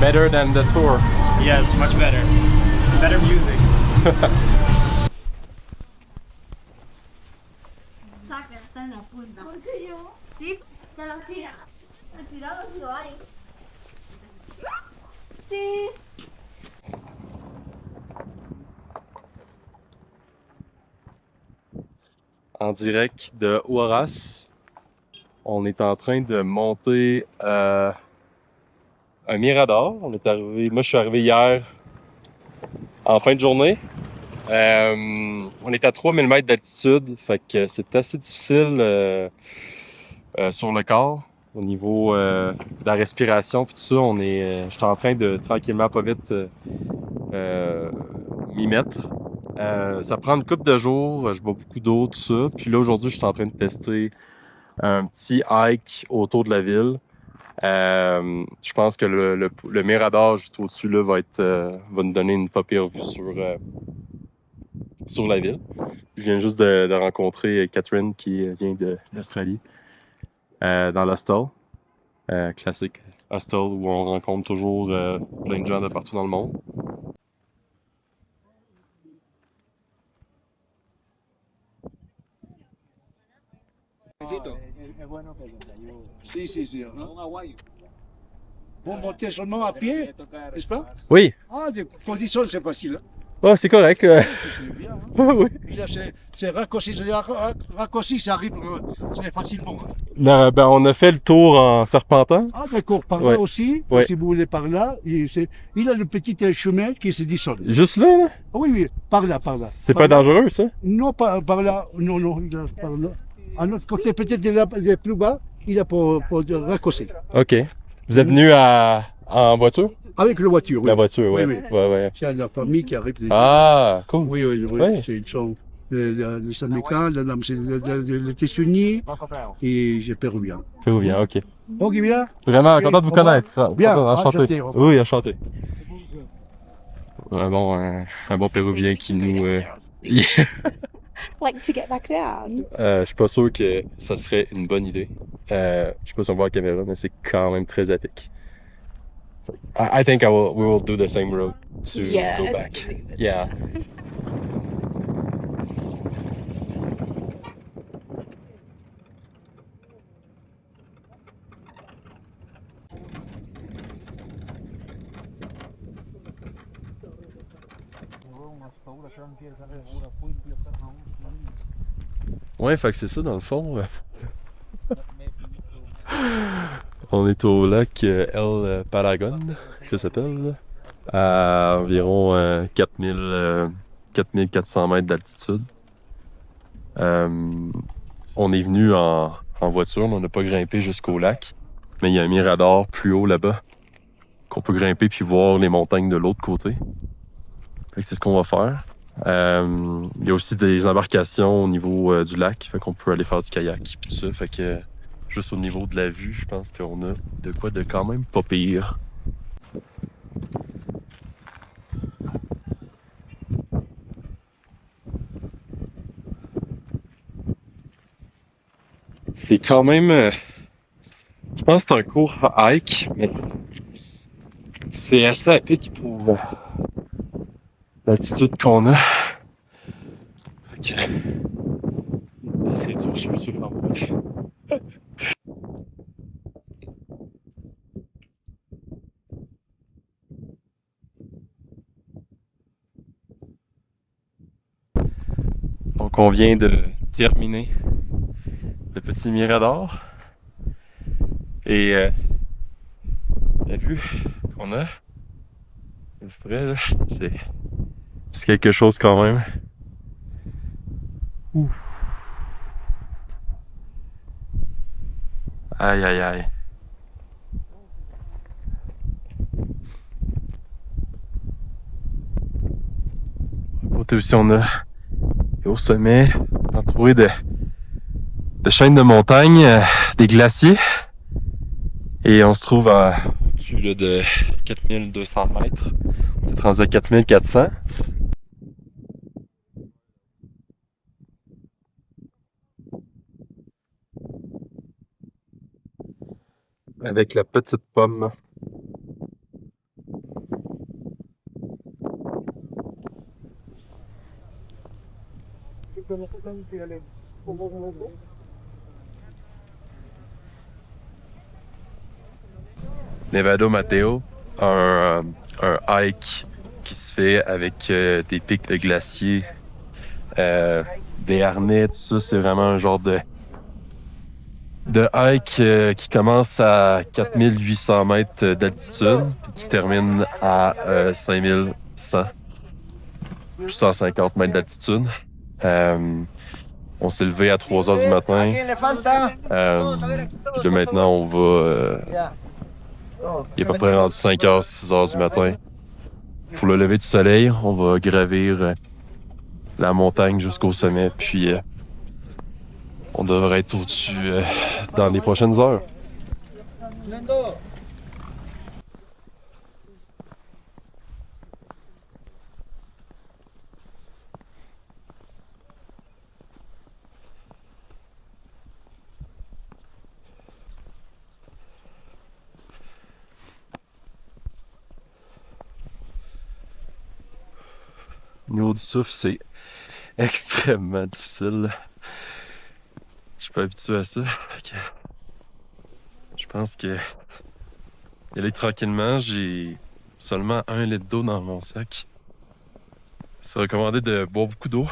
Better than the tour. Yes, much better. Better music. Saca, está en la punta. ¿Por qué yo? Sí, te lo tira. Al tirado lo hay. Sí. En direct de Huaraz, on est en train de monter un mirador. Moi, je suis arrivé hier en fin de journée. On est à 3000 mètres d'altitude, fait que c'est assez difficile sur le corps au niveau de la respiration puis tout ça. Je suis en train de tranquillement, pas vite, m'y mettre. Ça prend une couple de jours, je bois beaucoup d'eau, tout ça. Puis là, aujourd'hui, je suis en train de tester un petit hike autour de la ville. Je pense que le mirador juste au-dessus là, va nous donner une pas pire vue sur la ville. Je viens juste de rencontrer Catherine qui vient de l'Australie dans l'hostel. Classique hostel où on rencontre toujours plein de gens de partout dans le monde. Sí, sí, sí. Ajá. Vous montez seulement à pied, n'est-ce pas? Oui. Ah, des conditions, c'est facile. Oh, c'est correct. C'est bien. Hein? Oui. Et là, c'est raccourci, ça arrive très facilement. Ben, on a fait le tour en serpentant. Ah, d'accord, par Ouais. là aussi, Ouais. si vous voulez par là, il a le petit chemin qui se descend. Juste là, là? Ah oui, oui, par là, par là. C'est Par pas là. dangereux, ça? Non, par là, non, il a par là. À notre côté, peut-être de plus bas, il a pour raccourci. OK. Vous êtes venu en voiture? Avec la voiture, oui. La voiture, ouais. Oui, oui. Ouais. C'est la famille qui arrive. Ah, cool. Oui, oui, oui. Ouais. C'est une chanson de Saint-Mécan, les États-Unis et j'ai péruvien. Péruvien, OK. Ok, bien. Vraiment content de vous connaître. Bien, Enchanté. enchanté. Oui, enchanté. Un bon Péruvien qui nous... Like to get back down. je suis pas sûr que ça serait une bonne idée. Je sais pas si on voit la caméra, mais c'est quand même très épique. I think we will do the same road to go back. Yeah. Ouais, fait que c'est ça dans le fond. On est au lac El Paragon, ça s'appelle, à environ 4400 mètres d'altitude. On est venu en voiture, mais on n'a pas grimpé jusqu'au lac. Mais il y a un mirador plus haut là-bas qu'on peut grimper puis voir les montagnes de l'autre côté. Fait que c'est ce qu'on va faire. Il y a aussi des embarcations au niveau du lac, fait qu'on peut aller faire du kayak puis tout ça. Fait que juste au niveau de la vue, je pense qu'on a de quoi de quand même pas pire. C'est quand même... je pense que c'est un court hike, mais c'est assez à pic pour l'altitude qu'on a. Ok. C'est dur, je suis en route. Donc on vient de terminer le petit mirador. Et la vue qu'on a, vrai, là, c'est quelque chose quand même. Ouh. Aïe aïe aïe. Côté aussi on a au sommet, entouré de chaînes de montagnes, des glaciers. Et on se trouve au-dessus là, de 4200 mètres. On est rendu à 4400. Avec la petite pomme. Nevado Mateo, un hike qui se fait avec des pics de glacier, des harnais, tout ça. C'est vraiment un genre de hike qui commence à 4800 mètres d'altitude et qui termine à 5100, 150 mètres d'altitude. On s'est levé à 3 heures du matin. Puis là, maintenant, on va... il est à peu près rendu 5 heures, 6 heures du matin. Pour le lever du soleil, on va gravir la montagne jusqu'au sommet. Puis on devrait être au-dessus dans les prochaines heures. Au niveau du souffle, c'est extrêmement difficile. Je suis pas habitué à ça. Je pense que y aller tranquillement, j'ai seulement 1 litre d'eau dans mon sac. C'est recommandé de boire beaucoup d'eau.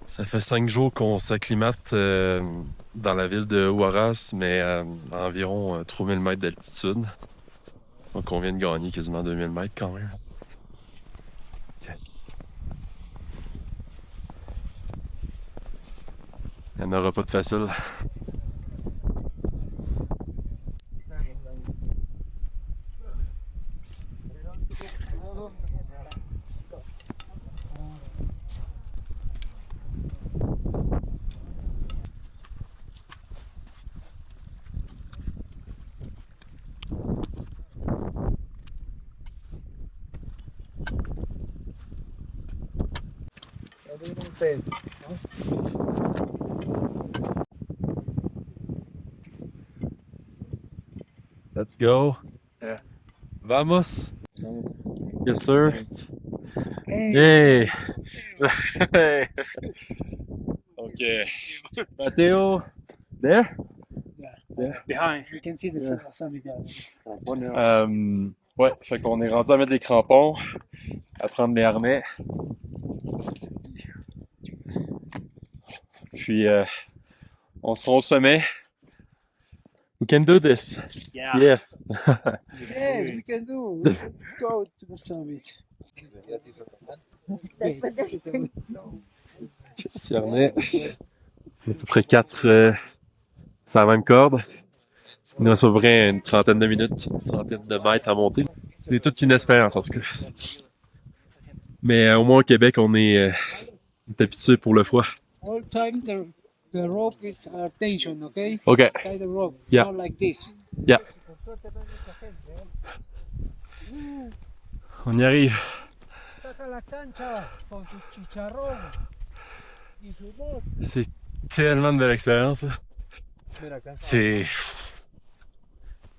Ça fait 5 jours qu'on s'acclimate dans la ville de Huaraz, mais à environ 3000 mètres d'altitude. Donc on vient de gagner quasiment 2000 mètres quand même. Il n'y en aura pas de facile. Let's go. Yeah. Vamos. Yes, sir. Hey. Hey. Okay. Mateo. There? Behind, you can see the sun again. Ouais, fait qu'on est rendu à mettre les crampons, à prendre les harnais. Puis on sera au sommet. We can do this. Yeah. Yes. Yes, we can do. Go to the summit. Petit harnais. C'est à peu près 4 sur la même corde. Ce qui nous reste à peu près une trentaine de minutes, une centaine de mètres à monter. C'est toute une expérience en tout cas. Mais au moins au Québec, on est habitué pour le froid. All time the rope is tension, okay? OK. Tie the rope, Yeah. not like this. Yeah. On y arrive. Saca la cancha con tu chicharrón y su voz. C'est tellement de belle expérience. Là. C'est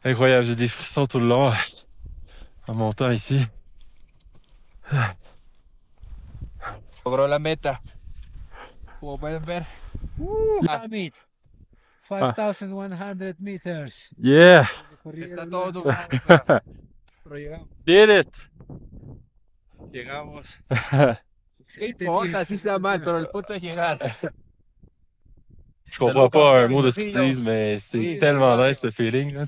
incroyable. J'ai des frissons tout le long en montant ici. Logró la meta. Como pueden ver. Summit. 5,100 meters. Yeah! Está todo nublado, pero llegamos. Did it! Llegamos. ¿Qué importa si está mal? Pero el punto es llegar. Je comprends pas un mot de ce qu'ils disent, mais c'est tellement nice ce feeling. Là.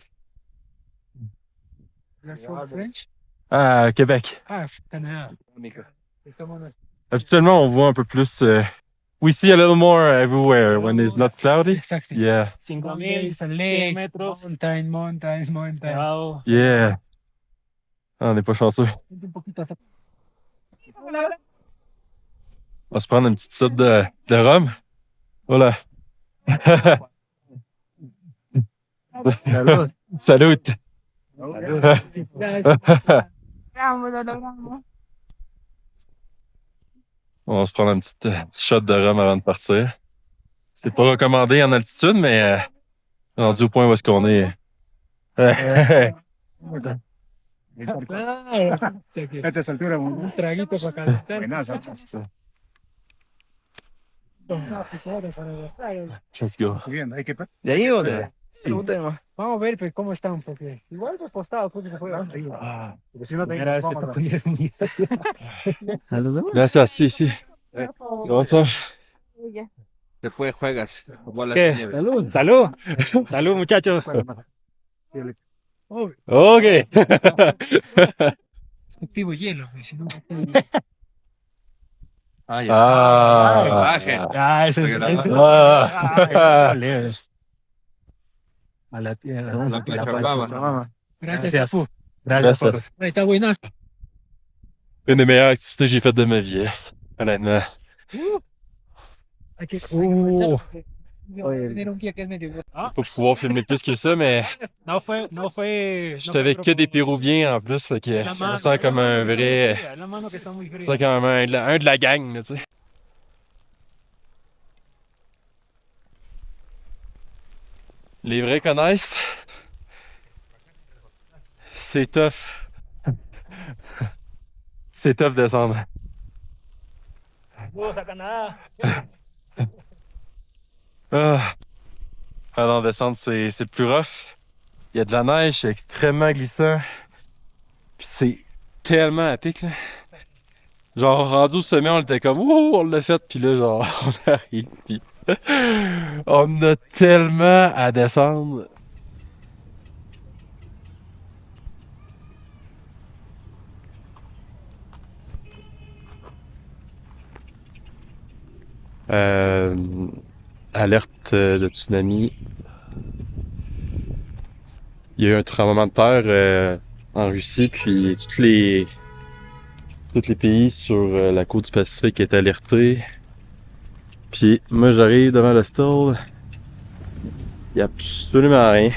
You're from French? Ah, Québec. Ah, Canada. Habituellement, on voit un peu plus. We see a little more everywhere when it's not cloudy. Exactly. Yeah. 5,000 is a lake, mountains. Wow. Yeah. Ah, on n'est pas chanceux. Un poquito hasta- On va se prendre une petite soupe de rhum. Voilà. Salut. On va se prendre un petit shot de rhum avant de partir. C'est pas recommandé en altitude, mais rendu au point où est-ce qu'on est. Un traguito para calentar. Let's go. ¿De ahí o de? Sí. Vamos a ver pues, cómo están, porque igual de costado, porque se juega. Porque si no te Gracias, sí, sí. ¿Cómo ça? Después juegas. Bolas ¿Qué? de nieve. Salud. Salud, muchachos. Ok. Respectivo hielo, pues, si no. Ah, ya. Ah. Ah, eso es. Ah. A la tierra. La Pachamama. Gracias, Apu. Gracias. Ahí está buenazo. Une des meilleures activités que j'ai faites de ma vie, honnêtement. Hay que tener un guía que es medio. Ah, Faut pouvoir filmer plus que ça, mais no fue. j'étais avec que des Péruviens en plus, fait que je me sens comme un vrai. La mano que está muy Je fría. me sens comme un de la gang, là, tu sais. Les vrais connaissent. C'est tough. C'est tough descendre. Saludos a Canadá. Ah. Alors, descendre, c'est le plus rough. Il y a de la neige, c'est extrêmement glissant. Puis c'est tellement à pic, là. Genre, rendu au sommet, on était comme, ouh, on l'a fait. Puis là, genre, on arrive. Puis on a tellement à descendre. Alerte de tsunami. Il y a eu un tremblement de terre en Russie, puis tous les pays sur la côte du Pacifique étaient alertés. Puis moi j'arrive devant le stall, il n'y a absolument rien.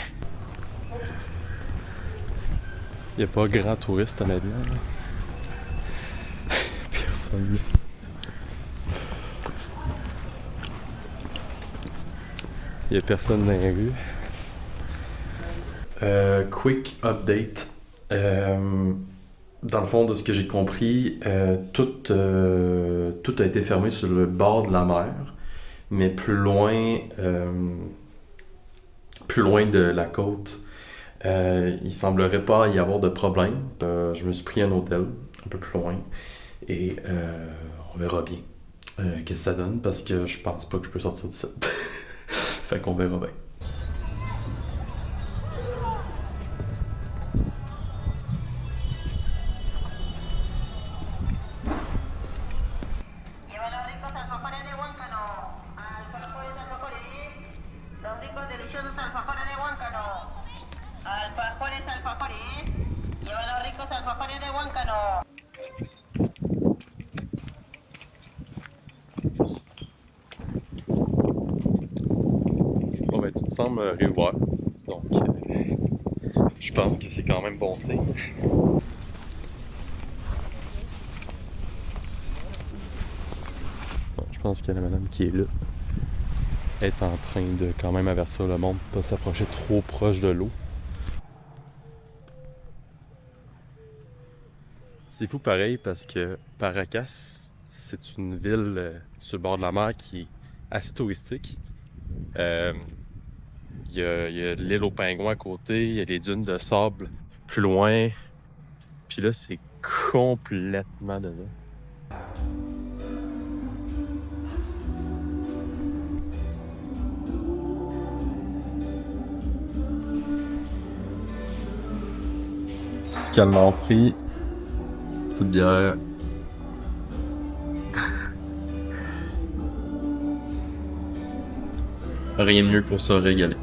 Il n'y a pas grand touriste honnêtement. Personne. Il n'y a personne dans les rues. Quick update. Dans le fond, de ce que j'ai compris, tout a été fermé sur le bord de la mer, mais plus loin de la côte, il semblerait pas y avoir de problème. Je me suis pris un hôtel un peu plus loin et on verra bien qu'est-ce que ça donne parce que je pense pas que je peux sortir de ça. Fait qu'on verra bien. Lleva los ricos alfajores de Huáncano, alfajores alfajores, los ricos deliciosos alfajores de Huáncano, alfajores, lleva los ricos alfajores de Huáncano. Bon ben tout semble réouvert, donc je pense que c'est quand même bon signe. Bon, je pense que la madame qui est là est en train de quand même avertir le monde de ne pas s'approcher trop proche de l'eau. C'est fou pareil parce que Paracas, c'est une ville sur le bord de la mer qui est assez touristique. Il y a l'île aux pingouins à côté, il y a les dunes de sable plus loin. Puis là, c'est complètement désert. Petit calmant frit, petite bière. Rien de mieux pour se régaler.